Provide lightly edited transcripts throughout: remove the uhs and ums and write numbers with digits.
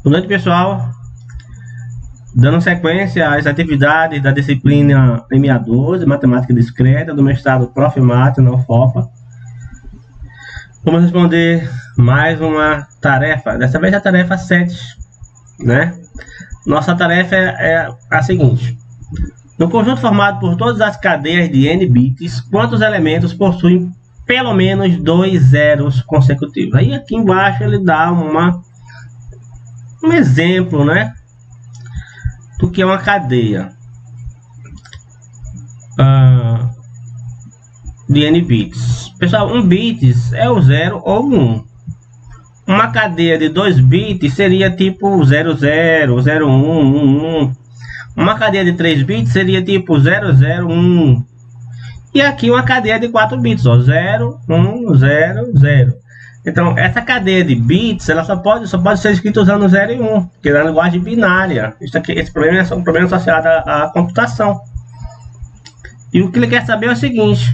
Boa noite, pessoal. Dando sequência às atividades da disciplina MA12, Matemática Discreta, do mestrado Prof. Mate, na UFOPA. Vamos responder mais uma tarefa, dessa vez a tarefa 7, né? Nossa tarefa é a seguinte. No conjunto formado por todas as cadeias de n bits, quantos elementos possuem pelo menos 2 zeros consecutivos? Aí aqui embaixo ele dá um exemplo, né, do que é uma cadeia de n bits. Pessoal, 1 bits é o 0 ou 1. Uma cadeia de 2 bits seria tipo 00, 01, 11. Uma cadeia de 3 bits seria tipo 001. E aqui uma cadeia de 4 bits, ó, 0, 1, 0, 0. Então, essa cadeia de bits, ela só pode ser escrita usando 0 e 1, porque na linguagem binária. Esse problema é um problema associado à computação. E o que ele quer saber é o seguinte.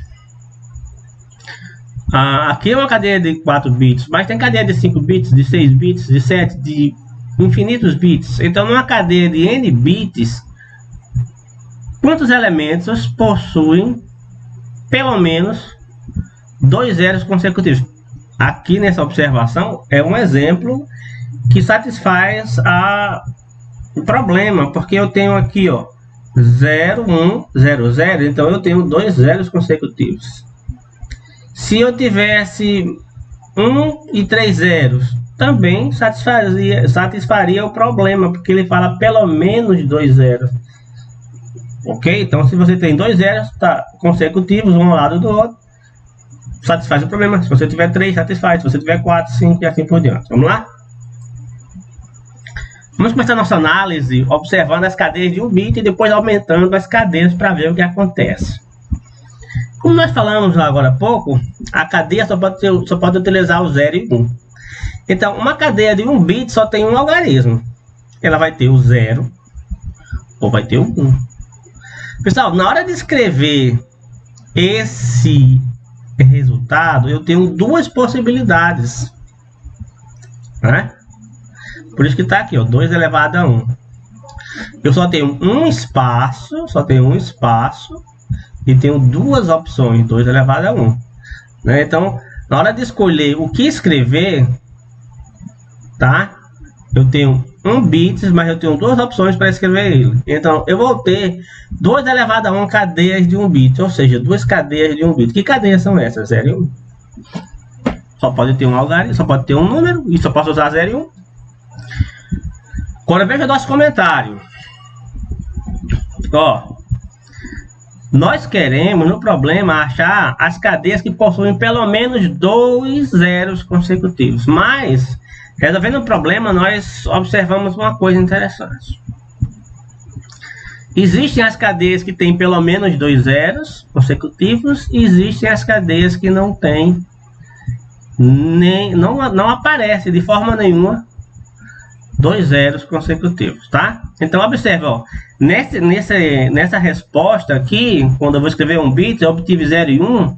Aqui é uma cadeia de 4 bits, mas tem cadeia de 5 bits, de 6 bits, de 7, de infinitos bits. Então, numa cadeia de n bits, quantos elementos possuem pelo menos 2 zeros consecutivos? Aqui nessa observação é um exemplo que satisfaz o problema, porque eu tenho aqui, ó, 0, 1, 0, 0, então eu tenho 2 zeros consecutivos. Se eu tivesse 1 e 3 zeros, também satisfaria o problema, porque ele fala pelo menos 2 zeros. Ok? Então, se você tem 2 zeros consecutivos, um ao lado do outro, satisfaz o problema. Se você tiver 3, satisfaz. Se você tiver 4, 5 e assim por diante. Vamos lá? Vamos começar nossa análise observando as cadeias de 1 bit e depois aumentando as cadeias para ver o que acontece. Como nós falamos lá agora há pouco, a cadeia só pode utilizar o 0 e 1. Então, uma cadeia de 1 bit só tem um algarismo. Ela vai ter o 0 ou vai ter o 1. Pessoal, na hora de escrever esse resultado, eu tenho duas possibilidades, né? Por isso que está aqui, ó, 2 elevado a 1. Eu só tenho um espaço, e tenho duas opções, 2 elevado a 1. Né? Então, na hora de escolher o que escrever, tá? Eu tenho 1 bits, mas eu tenho duas opções para escrever ele. Então, eu vou ter 2 elevado a 1 cadeias de 1 bit, ou seja, 2 cadeias de 1 bit. Que cadeias são essas? 0 e 1. Só pode ter um algarismo, só pode ter um número, e só posso usar 0 e 1. Agora veja o nosso comentário. Ó, nós queremos, no problema, achar as cadeias que possuem pelo menos 2 zeros consecutivos. Mas, resolvendo o problema, nós observamos uma coisa interessante. Existem as cadeias que têm pelo menos 2 zeros consecutivos, e existem as cadeias que não têm, não aparece de forma nenhuma 2 zeros consecutivos, tá? Então, observe, ó, nessa resposta aqui, quando eu vou escrever 1 bit, eu obtive 0 e 1,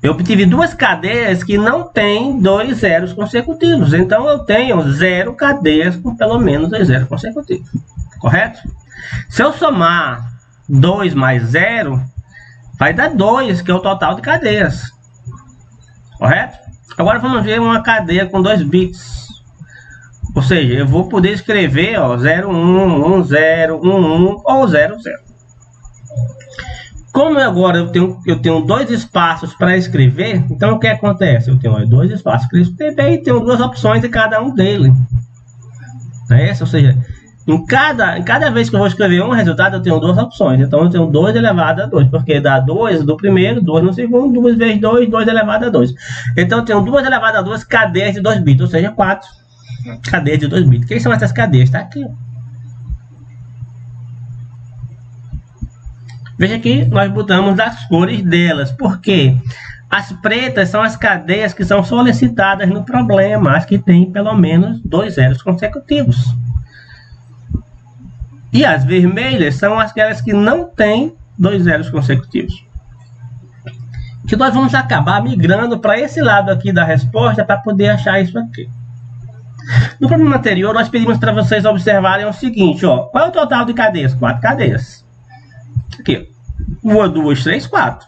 eu obtive duas cadeias que não têm 2 zeros consecutivos. Então, eu tenho 0 cadeias com pelo menos 2 zeros consecutivos, correto? Se eu somar 2 mais 0, vai dar 2, que é o total de cadeias, correto? Agora, vamos ver uma cadeia com 2 bits. Ou seja, eu vou poder escrever, ó, 01, 10, 11 ou 00. Como agora eu tenho 2 espaços para escrever, então o que acontece? Eu tenho 2 espaços para escrever e tenho 2 opções em cada um deles. É isso? Ou seja, em cada vez que eu vou escrever um resultado, eu tenho 2 opções. Então eu tenho 2 elevado a 2, porque dá 2 do primeiro, 2 no segundo, 2 vezes 2, 2 elevado a 2. Então eu tenho 2 elevado a 2 cadeias de 2 bits, ou seja, 4 cadeias de 2 bits. Quem são essas cadeias? Está aqui. Veja que nós botamos as cores delas. Por quê? As pretas são as cadeias que são solicitadas no problema, as que têm pelo menos 2 zeros consecutivos. E as vermelhas são aquelas que não têm 2 zeros consecutivos. Que nós vamos acabar migrando para esse lado aqui da resposta para poder achar isso aqui. No problema anterior, nós pedimos para vocês observarem o seguinte, ó. Qual é o total de cadeias? 4 cadeias. Aqui, 1, 2, 3, 4.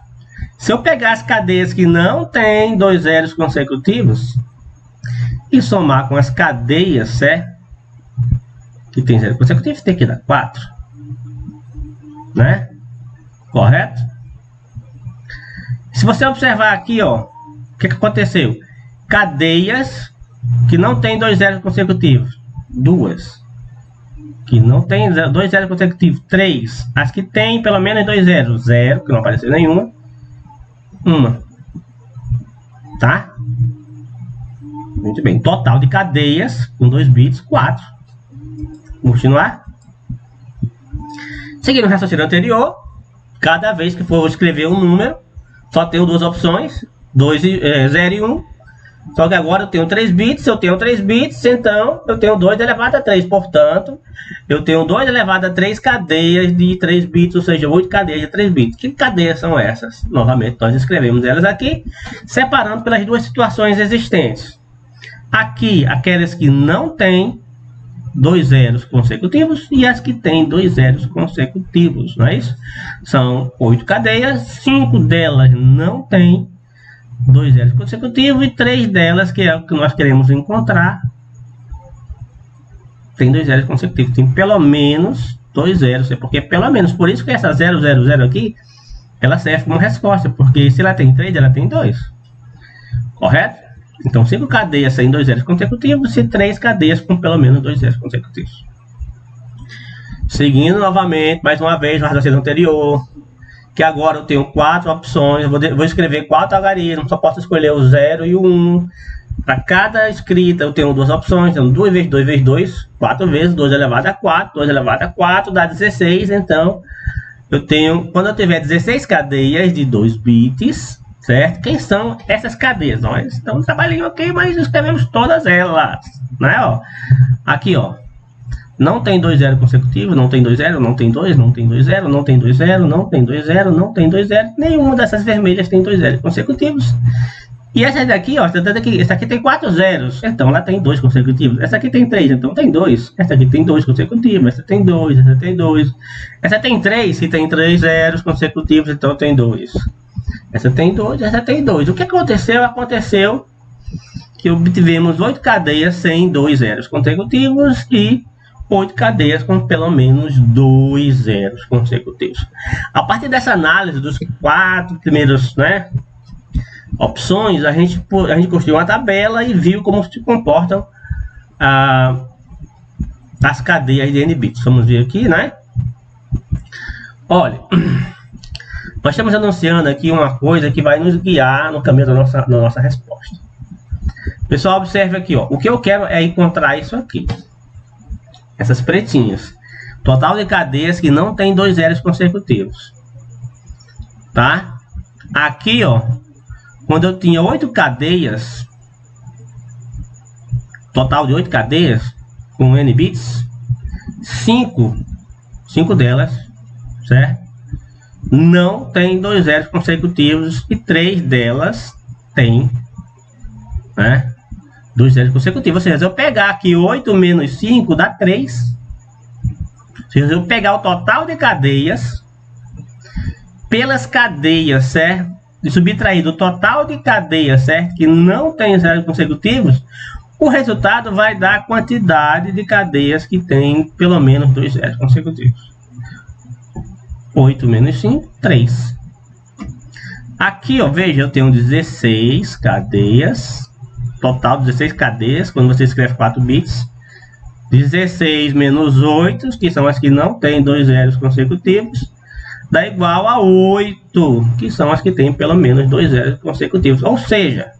Se eu pegar as cadeias que não tem 2 zeros consecutivos e somar com as cadeias, certo? Que tem 0 consecutivo, tem que dar 4. Né? Correto? Se você observar aqui, ó, o que aconteceu? Cadeias que não tem 2 zeros consecutivos, 2. Que não tem 2 zeros consecutivos, 3. As que tem pelo menos 2 zeros, 0, que não apareceu nenhuma, 1. Tá? Muito bem. Total de cadeias com 2 bits, 4. Vamos continuar. Seguindo o raciocínio anterior, cada vez que for escrever um número, só tenho duas opções, 0 e 1. Só que agora eu tenho 3 bits, eu tenho 3 bits, então eu tenho 2 elevado a 3. Portanto, eu tenho 2 elevado a 3 cadeias de 3 bits, ou seja, 8 cadeias de 3 bits. Que cadeias são essas? Novamente, nós escrevemos elas aqui, separando pelas duas situações existentes. Aqui, aquelas que não têm 2 zeros consecutivos e as que têm 2 zeros consecutivos, não é isso? São 8 cadeias, 5 delas não têm 2 zeros consecutivos e 3 delas, que é o que nós queremos encontrar, tem 2 zeros consecutivos. Tem pelo menos 2 zeros, porque pelo menos, por isso que essa 0, 0, 0 aqui, ela serve como resposta, porque se ela tem 3, ela tem 2. Correto? Então, 5 cadeias sem 2 zeros consecutivos e 3 cadeias com pelo menos 2 zeros consecutivos. Seguindo novamente, mais uma vez, o raciocínio anterior, que agora eu tenho 4 opções, eu vou escrever 4 algarismos, só posso escolher o 0 e o 1. Para cada escrita eu tenho 2 opções, então 2 vezes 2 vezes 2, 4 vezes 2 elevado a 4, 2 elevado a 4 dá 16, então eu tenho, quando eu tiver 16 cadeias de 2 bits, certo? Quem são essas cadeias? Nós estamos trabalhando aqui, mas escrevemos todas elas, né? Ó, aqui, ó. Não tem 2 zeros consecutivos, não tem 2 zeros, não tem 2, não tem 2 zeros, não tem 2 zeros, não tem 2 zeros, não tem 2 zeros. Nenhuma dessas vermelhas tem 2 zeros consecutivos. E essa daqui, ó, essa aqui tem 4 zeros, então ela tem 2 consecutivos. Essa aqui tem 3, então tem 2. Essa aqui tem 2 consecutivos, essa tem 2, essa tem 2. Essa tem 3, que tem 3 zeros consecutivos, então tem 2. Essa tem 2, essa tem 2. O que aconteceu? Aconteceu que obtivemos 8 cadeias sem 2 zeros consecutivos e 8 cadeias com pelo menos 2 zeros consecutivos. A partir dessa análise dos 4 primeiros, né, opções, a gente construiu uma tabela e viu como se comportam as cadeias de n bits. Vamos ver aqui, né? Olha, nós estamos anunciando aqui uma coisa que vai nos guiar no caminho da nossa resposta. Pessoal, observe aqui, ó. O que eu quero é encontrar isso aqui. Essas pretinhas. Total de cadeias que não tem 2 zeros consecutivos. Tá? Aqui, ó. Quando eu tinha 8 cadeias. Total de 8 cadeias. Com n bits. 5 delas. Certo? Não tem 2 zeros consecutivos. E 3 delas tem. Né? 2 zeros consecutivos, ou seja, se eu pegar aqui 8 menos 5 dá 3. Ou seja, se eu pegar o total de cadeias pelas cadeias, certo? E subtrair do total de cadeias, certo? Que não tem zeros consecutivos, o resultado vai dar a quantidade de cadeias que tem pelo menos 2 zeros consecutivos. 8 menos 5, 3. Aqui, ó, veja, eu tenho 16 cadeias. Total 16 cadeias, quando você escreve 4 bits. 16 menos 8, que são as que não tem 2 zeros consecutivos, dá igual a 8, que são as que tem pelo menos 2 zeros consecutivos. Ou seja,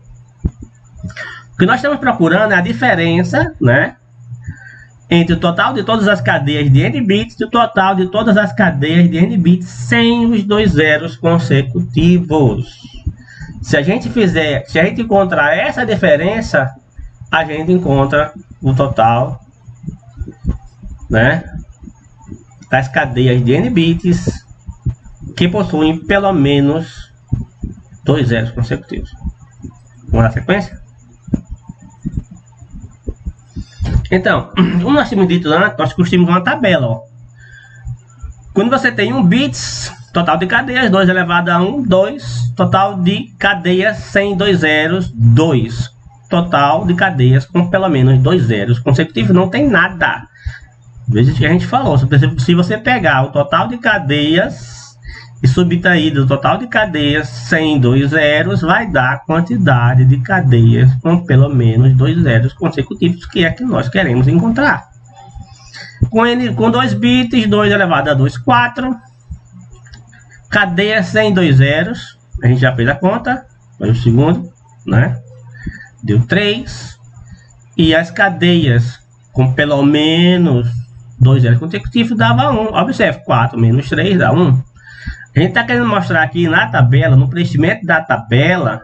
o que nós estamos procurando é a diferença, né, entre o total de todas as cadeias de n bits e o total de todas as cadeias de n bits sem os 2 zeros consecutivos. Se a gente encontrar essa diferença, a gente encontra o total, né, das cadeias de n bits que possuem pelo menos 2 zeros consecutivos. Vamos na sequência? Então, como nós tínhamos dito antes, nós construímos uma tabela, ó. Quando você tem 1 bits, total de cadeias, 2 elevado a 1, 2. Total de cadeias sem 2 zeros, 2. Total de cadeias com pelo menos 2 zeros consecutivos, não tem nada. Veja o que a gente falou, se você pegar o total de cadeias e subtrair do total de cadeias sem 2 zeros, vai dar a quantidade de cadeias com pelo menos 2 zeros consecutivos, que é que nós queremos encontrar. Com 2 bits, 2 elevado a 2, 4. Cadeias sem 2 zeros, a gente já fez a conta, foi o segundo, né? Deu 3. E as cadeias com pelo menos 2 zeros consecutivos dava 1. Observe, 4 menos 3 dá 1. A gente está querendo mostrar aqui na tabela, no preenchimento da tabela,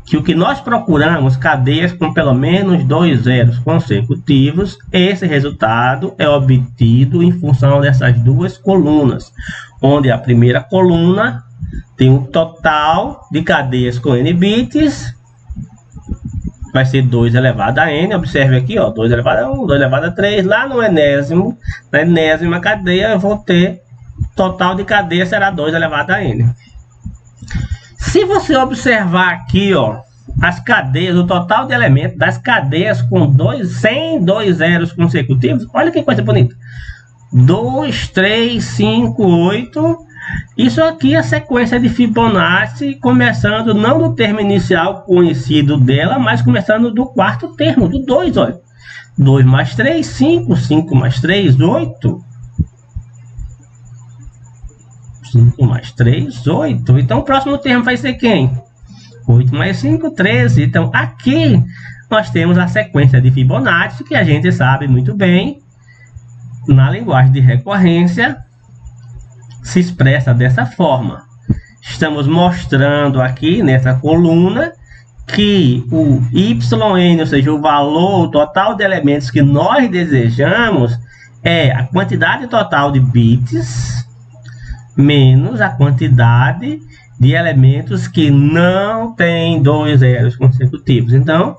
que o que nós procuramos, cadeias com pelo menos 2 zeros consecutivos, esse resultado é obtido em função dessas duas colunas, onde a primeira coluna tem um total de cadeias com n bits, vai ser 2 elevado a n, observe aqui, ó, 2 elevado a 1, 2 elevado a 3, lá no enésimo, na enésima cadeia eu vou ter, total de cadeias será 2 elevado a n. Se você observar aqui, ó, as cadeias, o total de elementos das cadeias com sem 2 zeros consecutivos, olha que coisa bonita. 2, 3, 5, 8. Isso aqui é a sequência de Fibonacci, começando não do termo inicial conhecido dela, mas começando do quarto termo, do 2, olha. 2 mais 3, 5, 5 mais 3, 8. 5 mais 3, 8. Então, o próximo termo vai ser quem? 8 mais 5, 13. Então, aqui nós temos a sequência de Fibonacci, que a gente sabe muito bem, na linguagem de recorrência, se expressa dessa forma. Estamos mostrando aqui, nessa coluna, que o YN, ou seja, o valor total de elementos que nós desejamos, é a quantidade total de bits menos a quantidade de elementos que não tem 2 zeros consecutivos. Então,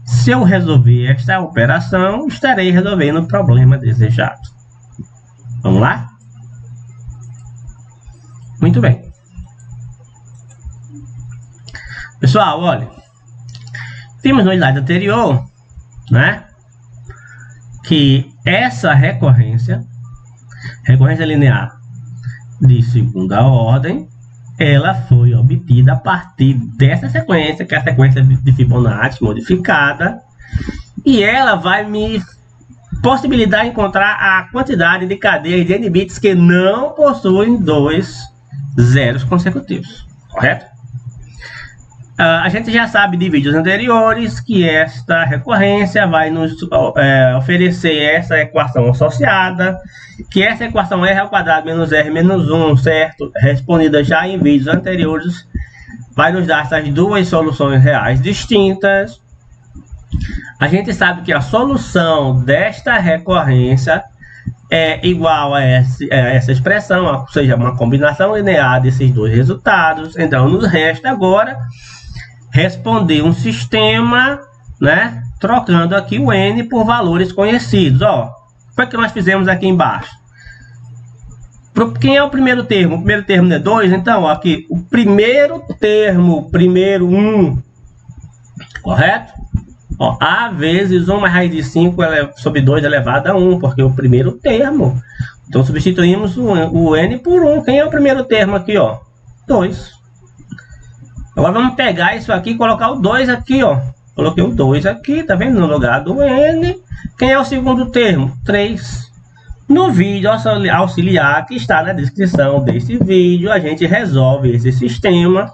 se eu resolver esta operação, estarei resolvendo o problema desejado. Vamos lá? Muito bem. Pessoal, olha, vimos no slide anterior, né, que essa recorrência linear de segunda ordem, ela foi obtida a partir dessa sequência, que é a sequência de Fibonacci modificada, e ela vai me possibilitar encontrar a quantidade de cadeias de n bits que não possuem 2 zeros consecutivos, correto? A gente já sabe de vídeos anteriores que esta recorrência vai nos oferecer essa equação associada, que essa equação R ao quadrado menos R menos 1, certo? Respondida já em vídeos anteriores, vai nos dar essas duas soluções reais distintas. A gente sabe que a solução desta recorrência é igual a essa expressão, ou seja, uma combinação linear desses dois resultados. Então, nos resta agora responder um sistema, né, trocando aqui o n por valores conhecidos. Ó, foi o que nós fizemos aqui embaixo. Quem é o primeiro termo? O primeiro termo é 2, então, ó, aqui, o primeiro termo, primeiro 1, correto? Ó, a vezes 1 mais raiz de 5 sobre 2 elevado a 1, porque é o primeiro termo. Então, substituímos o n por 1. Quem é o primeiro termo aqui, ó? 2. Agora vamos pegar isso aqui e colocar o 2 aqui, ó. Coloquei o 2 aqui, tá vendo? No lugar do n. Quem é o segundo termo? 3. No vídeo auxiliar que está na descrição desse vídeo, a gente resolve esse sistema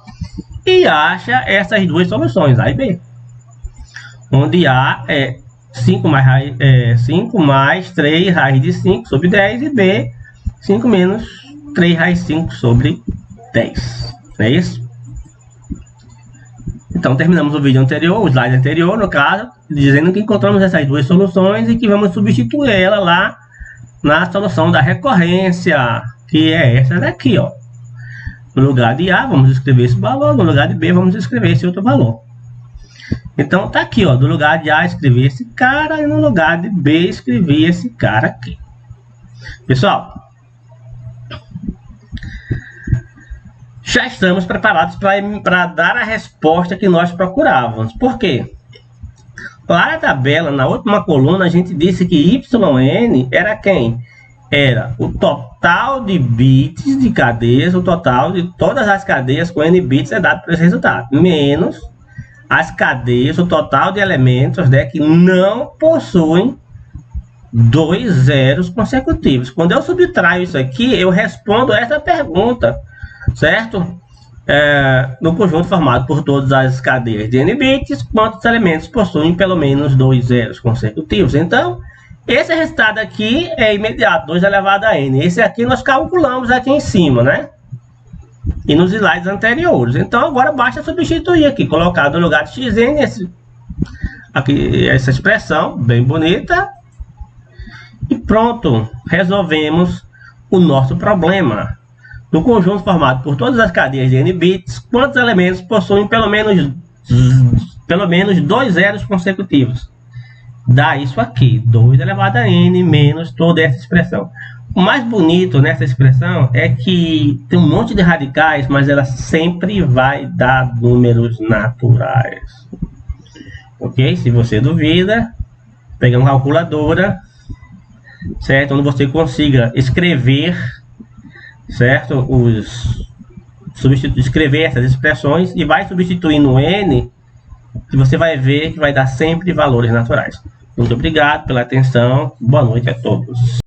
e acha essas duas soluções, A e B. Onde A é 5 mais 3 raiz de 5 sobre 10 e B 5 menos 3 raiz de 5 sobre 10. Não é isso? Então, terminamos o vídeo anterior, o slide anterior, no caso, dizendo que encontramos essas duas soluções e que vamos substituir ela lá na solução da recorrência, que é essa daqui, ó. No lugar de A, vamos escrever esse valor, no lugar de B, vamos escrever esse outro valor. Então tá aqui, ó, do lugar de A escrever esse cara e no lugar de B escrever esse cara aqui. Pessoal, já estamos preparados para dar a resposta que nós procurávamos. Por quê? Lá na tabela, na última coluna, a gente disse que YN era quem? Era o total de bits de cadeias, o total de todas as cadeias com N bits é dado por esse resultado, menos as cadeias, o total de elementos, né, que não possuem 2 zeros consecutivos. Quando eu subtraio isso aqui, eu respondo essa pergunta, certo? No conjunto formado por todas as cadeias de N bits, quantos elementos possuem pelo menos 2 zeros consecutivos? Então, esse resultado aqui é imediato, 2 elevado a N. Esse aqui nós calculamos aqui em cima, né? E nos slides anteriores. Então, agora basta substituir aqui, colocar no lugar de xn aqui, essa expressão bem bonita. E pronto, resolvemos o nosso problema. No conjunto formado por todas as cadeias de N bits, quantos elementos possuem pelo menos 2 zeros consecutivos? Dá isso aqui, 2 elevado a N menos toda essa expressão. O mais bonito nessa expressão é que tem um monte de radicais, mas ela sempre vai dar números naturais. Ok? Se você duvida, pega uma calculadora, certo? Onde você consiga escrever, certo? Escrever essas expressões e vai substituir no N, e você vai ver que vai dar sempre valores naturais. Muito obrigado pela atenção. Boa noite a todos.